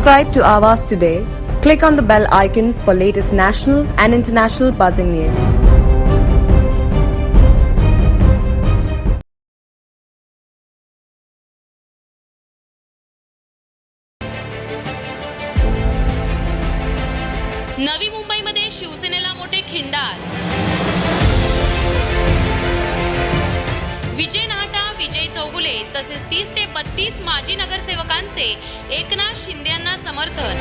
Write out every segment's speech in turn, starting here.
Subscribe to Avas today. Click on the bell icon for latest national and international buzzing news. नवी मुंबईमध्ये शिवसेनेला मोठे खिंडार. विजय नाहटा, विजय चौगुले तसेच 30 ते 32 माजी नगरसेवकांचे एकनाथ शिंदे यांना समर्थन.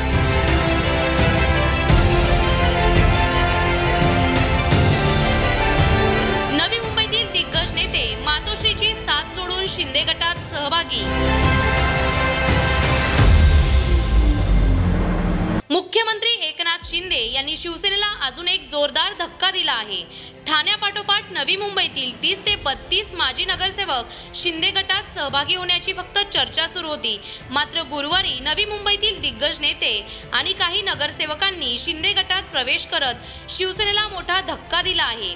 नवी मुंबईतील दिग्गज नेते मातोश्रीची साथ सोडून शिंदे गटात सहभागी. मुख्यमंत्री एकनाथ शिंदे यांनी शिवसेनेला अजून एक जोरदार धक्का दिला आहे. ठाण्यापाठोपाठ नवी मुंबईतील 30 ते 32 माजी नगरसेवक शिंदे गटात सहभागी होण्याची फक्त चर्चा सुरू होती. मात्र गुरुवारी नवी मुंबईतील दिग्गज नेते आणि काही नगरसेवकांनी शिंदे गटात प्रवेश करत शिवसेनेला मोठा धक्का दिला आहे.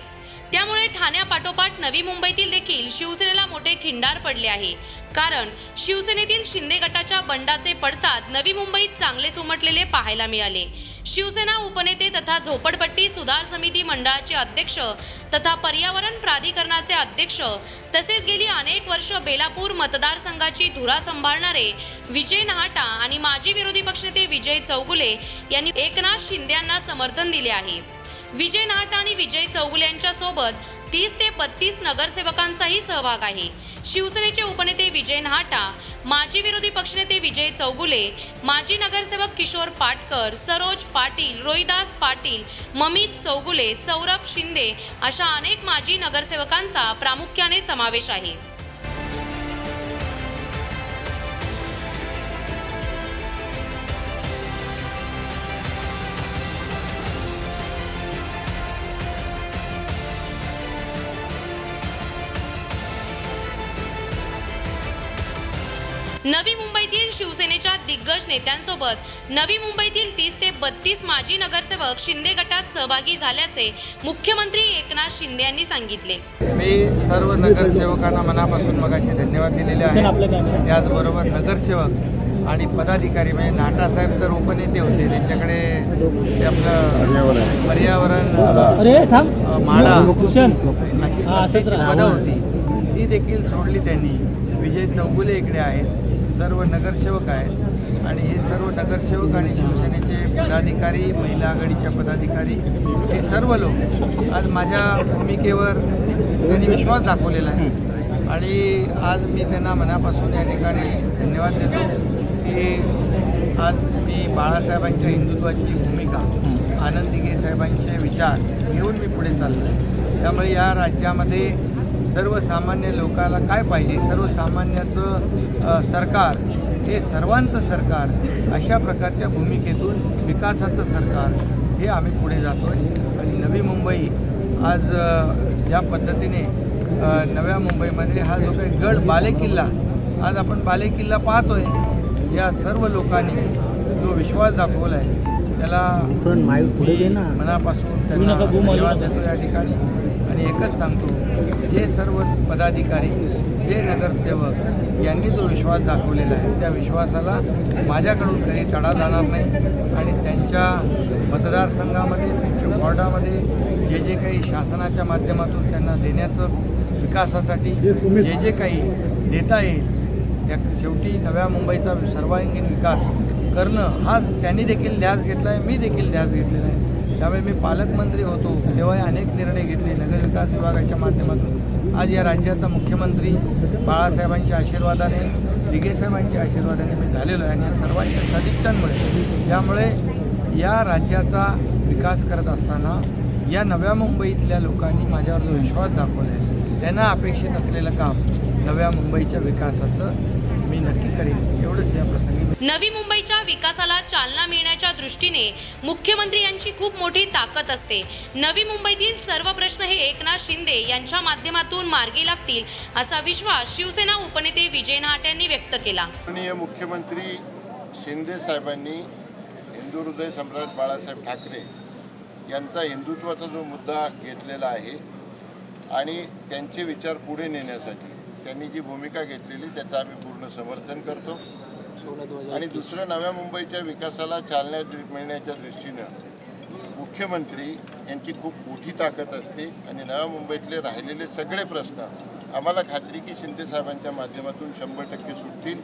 त्यामुळे ठाण्यापाठोपाठ नवी मुंबईतील देखील शिवसेनेला मोठे खिंडार पडले आहे. कारण शिवसेनेतील शिंदे गटाच्या बंडाचे पडसाद नवी मुंबईत चांगलेच उमटलेले पाहायला मिळाले. शिवसेना उपनेते तथा झोपडपट्टी सुधार समिती मंडळाचे अध्यक्ष तथा पर्यावरण प्राधिकरणाचे अध्यक्ष तसेच गेली अनेक वर्ष बेलापूर मतदारसंघाची धुरा सांभाळणारे विजय नाहटा आणि माजी विरोधी पक्षनेते विजय चौगुले यांनी एकनाथ शिंदे यांना समर्थन दिले आहे. विजय नाहटा आणि विजय चौगुले यांच्या सोबत 30 ते 32 नगरसेवकांचाही सहभाग आहे. शिवसेनेचे उपनेते विजय नाहटा, माजी विरोधी पक्षनेते विजय चौगुले, माजी नगरसेवक किशोर पाटकर, सरोज पाटील, रोहिदास पाटील, ममित चौगुले, सौरभ शिंदे अशा अनेक माजी नगरसेवकांचा प्रामुख्याने समावेश आहे. नवी मुंबईतील शिवसेनेच्या दिग्गज नेत्यांसोबत नवी मुंबईतील 30 ते 32 माजी नगरसेवक शिंदे गटात सहभागी झाल्याचे मुख्यमंत्री एकनाथ शिंदे यांनी सांगितले. मी सर्व नगरसेवकांना मनापासून मगाशी धन्यवाद दिलेले आहे. त्याचबरोबर नगरसेवक आणि पदाधिकारी म्हणजे नाहटा साहेब तर उपनेते होते, त्यांच्याकडे ते आपलं पर्यावरण म्हाडा पदं होती ती देखील सोडली त्यांनी. विजय चौगुले इकडे आहेत, सर्व नगरसेवक आहेत आणि हे सर्व नगरसेवक आणि शिवसेनेचे पदाधिकारी, महिला आघाडीच्या पदाधिकारी हे सर्व लोक आज माझ्या भूमिकेवर त्यांनी विश्वास दाखवलेला आहे आणि आज मी त्यांना मनापासून या ठिकाणी धन्यवाद देतो की आज मी बाळासाहेबांच्या हिंदुत्वाची भूमिका, आनंद दिघे साहेबांचे विचार घेऊन मी पुढे चाललो आहे. त्यामुळे या राज्यामध्ये सर्वसामान्य लोकाला काय पाहिजे, सर्वसामान्याचं सरकार हे सर्वांचं सरकार, अशा प्रकारच्या भूमिकेतून विकासाचं सरकार हे आम्ही पुढे जातो आहे. आणि नवी मुंबई आज ज्या पद्धतीने नव्या मुंबईमध्ये हा जो काही गड बालेकिल्ला, आज आपण बालेकिल्ला पाहतो आहे, या सर्व लोकांनी जो विश्वास दाखवला आहे त्याला मनापासून त्यांना धन्यवाद देतो या ठिकाणी. आणि एकच सांगतो, जे सर्व पदाधिकारी, जे नगरसेवक यांनी जो विश्वास दाखवलेला आहे त्या विश्वासाला माझ्याकडून काही तडा जाणार नाही आणि त्यांच्या मतदारसंघामध्ये, त्यांच्या वॉर्डामध्ये जे काही शासनाच्या माध्यमातून त्यांना देण्याचं विकासासाठी जे काही देता येईल त्या शेवटी नव्या मुंबईचा सर्वांगीण विकास करणं हा त्यांनी देखील ध्यास घेतला आहे, मी देखील ध्यास घेतलेला आहे. त्यामुळे मी पालकमंत्री होतो तेव्हा अनेक निर्णय घेतले नगरविकास विभागाच्या माध्यमातून. आज या राज्याचा मुख्यमंत्री बाळासाहेबांच्या आशीर्वादाने, दिघे साहेबांच्या आशीर्वादाने मी झालेलो आहे आणि सर्वांच्या सदिच्छांमुळे. त्यामुळे या राज्याचा विकास करत असताना या नव्या मुंबईतल्या लोकांनी माझ्यावर जो विश्वास दाखवला आहे त्यांना अपेक्षित असलेलं काम नव्या मुंबईच्या विकासाचं मी नक्की करेन, एवढंच या प्रसंगी. नवी मुंबईच्या विकासाला चालना मिळण्याच्या दृष्टीने मुख्यमंत्री यांची खूप मोठी ताकद असते. नवी मुंबईतील सर्व प्रश्न हे एकनाथ शिंदे यांच्या माध्यमातून मार्गी लागतील असा विश्वास शिवसेना उपनेते विजय नाहटा यांनी व्यक्त केला. माननीय मुख्यमंत्री शिंदे साहेबांनी हिंदू हृदय सम्राट बाळासाहेब ठाकरे यांचा हिंदुत्वाचा जो मुद्दा घेतलेला आहे आणि त्यांचे विचार पुढे नेण्यासाठी त्यांनी जी भूमिका घेतलेली त्याचं आम्ही पूर्ण समर्थन करतो. आणि दुसरं नव्या मुंबईच्या विकासाला चालना मिळण्याच्या दृष्टीनं मुख्यमंत्री यांची खूप मोठी ताकद असते आणि नव्या मुंबईतले राहिलेले सगळे प्रश्न आम्हाला खात्री की शिंदे साहेबांच्या माध्यमातून 100% सुटतील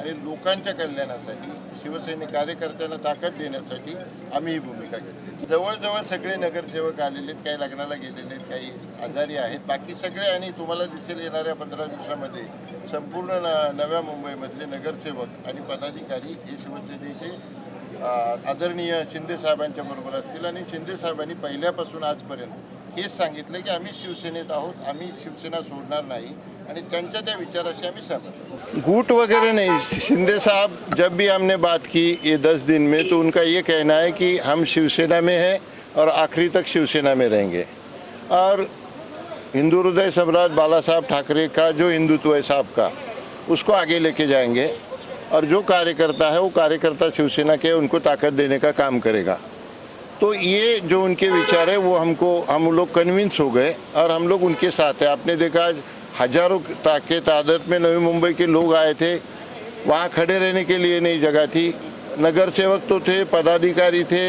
आणि लोकांच्या कल्याणासाठी शिवसैनिक कार्यकर्त्यांना ताकद देण्यासाठी आम्ही ही भूमिका घेतली. जवळजवळ सगळे नगरसेवक आलेले आहेत, काही लग्नाला गेलेले आहेत, काही आजारी आहेत, बाकी सगळे. आणि तुम्हाला दिसेल येणाऱ्या 15 दिवसामध्ये संपूर्ण नव्या मुंबईमधले नगरसेवक आणि पदाधिकारी हे शिवसेनेचे आदरणीय शिंदे साहेबांच्या बरोबर असतील. आणि शिंदे साहेबांनी पहिल्यापासून आजपर्यंत हेच सांगितलं की आम्ही शिवसेनेत आहोत, आम्ही शिवसेना सोडणार नाही आणि त्यांच्या त्या विचाराशी आम्ही सहमत. गुट वगैरह नहीं. शिंदे साहब जब भी हमने बात की ये 10 दिन में, तो उनका ये कहना है कि हम शिवसेना में हैं और आखिरी तक शिवसेना में रहेंगे और हिंदू हृदय सम्राट बाला साहब ठाकरे का जो हिंदुत्व है साहब का, उसको आगे लेके जाएंगे और जो कार्यकर्ता है वो कार्यकर्ता शिवसेना के उनको ताकत देने का काम करेगा. तो ये जो उनके विचार है वो हम लोग कन्विंस हो गए और हम लोग उनके साथ हैं. आपने देखा आज हजारों के तादाद में नवी मुंबई के लोग आए थे, वहाँ खड़े रहने के लिए नहीं जगह थी. नगर सेवक तो थे, पदाधिकारी थे,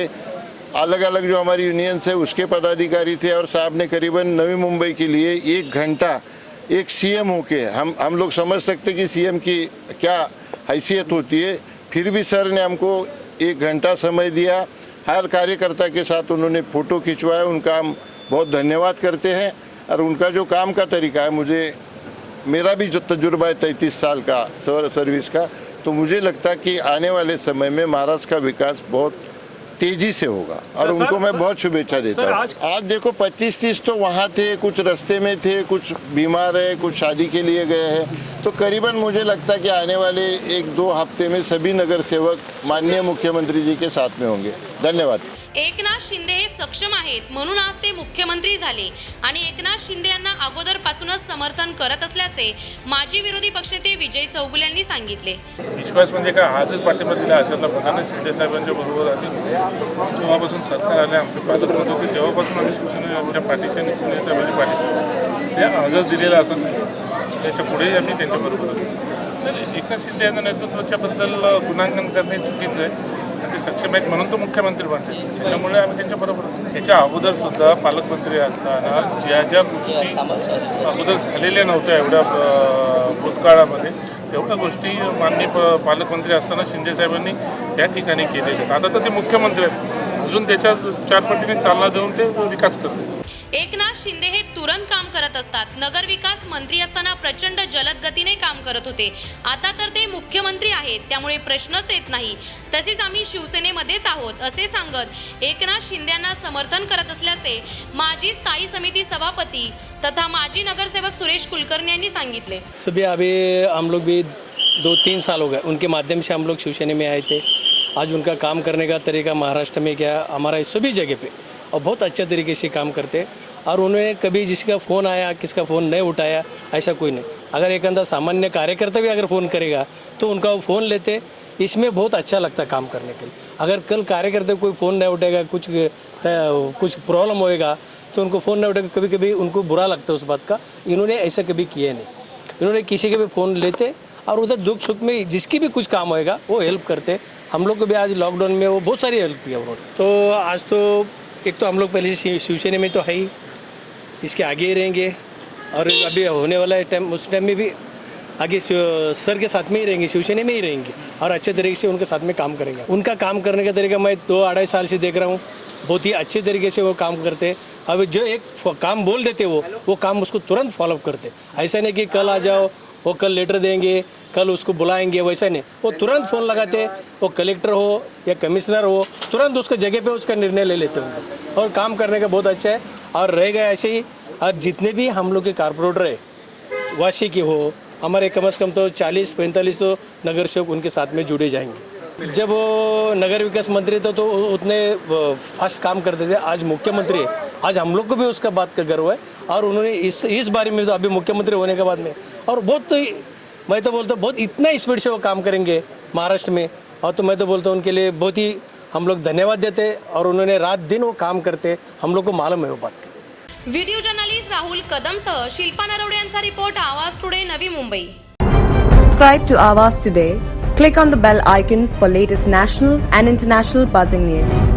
अलग अलग जो हमारी यूनियंस है उसके पदाधिकारी थे और साहब ने करीबन नवी मुंबई के लिए 1 घंटा एक सीएम होके, हम लोग समझ सकते कि सीएम की क्या हैसियत होती है, फिर भी सर ने हमको 1 घंटा समय दिया. हर कार्यकर्ता के साथ उन्होंने फ़ोटो खिंचवाया. उनका हम बहुत धन्यवाद करते हैं. और उनका जो काम का तरीका है, मेरा भी जो तजुर्बा है 33 साल का सर्विस का, तो मुझे लगता है कि आने वाले समय में महाराष्ट्र का विकास बहुत तेजी से होगा और उनको मैं बहुत शुभेच्छा देता हूँ. आज देखो 25-30 तो वहाँ थे, कुछ रास्ते में थे, कुछ बीमार है, कुछ शादी के लिए गए हैं. तो करीबन मुझे लगता है कि आने वाले 1-2 हफ्ते में सभी नगर सेवक माननीय मुख्यमंत्री जी के साथ में होंगे. धन्यवाद. एकनाथ शिंदे हे सक्षम आहेत म्हणून आज ते मुख्यमंत्री झाले आणि एकनाथ शिंदे यांना अगोदरपासूनच समर्थन करत असल्याचे माजी विरोधी पक्षनेते विजय चौगुले यांनी सांगितले. विश्वास म्हणजे काय, आजच पाठिंबा दिला अशातला प्रधान शिंदे साहेबांच्या बरोबर आले. जेव्हापासून सरकार आले आमचे पालकमंत्री होते तेव्हापासून आम्ही शिवसेनेच्या पाठीशी आणि शिंदे साहेबांच्या पाठीशी ते आजच दिलेलं असं त्याच्या पुढेही आम्ही त्यांच्याबरोबर होतो. एकनाथ शिंदे यांना नेतृत्वाच्याबद्दल गुणांकन करणे चुकीचं आहे. ते सक्षम आहेत म्हणून तो मुख्यमंत्री बनले, त्याच्यामुळे आम्ही त्यांच्याबरोबर होतो. याच्या अगोदरसुद्धा पालकमंत्री असताना ज्या गोष्टी अगोदर झालेल्या नव्हत्या एवढ्या भूतकाळामध्ये, तेवढ्या गोष्टी माननीय पालकमंत्री असताना शिंदे साहेबांनी त्या ठिकाणी केलेल्या आहेत. आता तर ते मुख्यमंत्री आहेत, अजून त्याच्या 4 पटीने चालना देऊन ते विकास करतात. एकनाथ शिंदे हे तुरंत काम करत असतात. नगर विकास मंत्री असताना प्रचंड जलद गतीने काम करत होते. आता तर ते मुख्यमंत्री आहेत, त्यामुळे प्रश्नच येत नाही. तसेच आम्ही शिवसेनेमध्येच आहोत असे सांगत एकनाथ शिंदे यांना समर्थन करत असल्याचे माजी स्थायी समिती सभापती तथा माजी नगरसेवक सुरेश कुलकर्णी यांनी सांगितले. सभी अभी हम लोग भी 2-3 साल हो गए, उनके माध्यम से हम लोग शिवसेना में आए थे. आज उनका काम करने का तरीका महाराष्ट्र में क्या, हमारा सभी जगह पे और बहुत अच्छे तरीके से काम करते. और उन्होंने कभी जिसका फ़ोन आया किसका फ़ोन नहीं उठाया ऐसा कोई नहीं. अगर एक अंदर सामान्य कार्यकर्ता भी अगर फ़ोन करेगा तो उनका वो फ़ोन लेते. इसमें बहुत अच्छा लगता है काम करने के लिए. अगर कल कार्यकर्ता कोई फ़ोन नहीं उठेगा, कुछ प्रॉब्लम होएगा तो उनको फ़ोन नहीं उठेगा, कभी कभी उनको बुरा लगता है उस बात का. इन्होंने ऐसा कभी किया नहीं. इन्होंने किसी के भी फ़ोन लेते और उधर दुख सुख में जिसकी भी कुछ काम होएगा वो हेल्प करते. हम लोग को भी आज लॉकडाउन में वो बहुत सारी हेल्प किया उन्होंने. तो आज तो एक तो हम लोग पहले शिवसेना में तो है ही, इसके आगे ही रहेंगे और अभी होने वाला टाइम उस टाइम में भी आगे सर के साथ में ही रहेंगे, शिवसेना में ही रहेंगे और अच्छे तरीके से उनके साथ में काम करेंगे. उनका काम करने का तरीका मैं 2-2.5 साल से देख रहा हूँ. बहुत ही अच्छे तरीके से वो काम करते. अब जो एक काम बोल देते वो काम उसको तुरंत फॉलोअप करते. ऐसा नहीं कि कल आ जाओ, वो कल लेटर देंगे, कल उसको बुलाएंगे, वैसा नहीं. वो तुरंत फ़ोन लगाते, वो कलेक्टर हो या कमिश्नर हो, तुरंत उसका जगह पे उसका निर्णय ले लेते होंगे और काम करने का बहुत अच्छा है. और रह गए ऐसे ही. और जितने भी हम लोग के कारपोरेटर है वाशी की हो, हमारे कम से कम तो 40-45 तो नगर सेवक उनके साथ में जुड़े जाएंगे. जब वो नगर विकास मंत्री तो उतने फास्ट काम करते थे. आज मुख्यमंत्री है, आज हम लोग को भी उसका बात का गर्व है. और उन्होंने इस बारे में तो अभी मुख्यमंत्री होने के बाद में और बहुत मैं तो बोलता हूँ बहुत इतना स्पीड से वो काम करेंगे महाराष्ट्र में. और तो मैं तो बोलता हूँ उनके लिए बहुत ही हम लोग धन्यवाद देते. और उन्होंने रात दिन वो काम करते, हम लोग को मालूम है वो बात का. व्हिडिओ जर्नलिस्ट राहुल कदमसह शिल्पा नरवडे यांचा रिपोर्ट आवाज today Navi Mumbai. Subscribe to Awaaz today. Click on the bell icon for latest national and international buzzing news.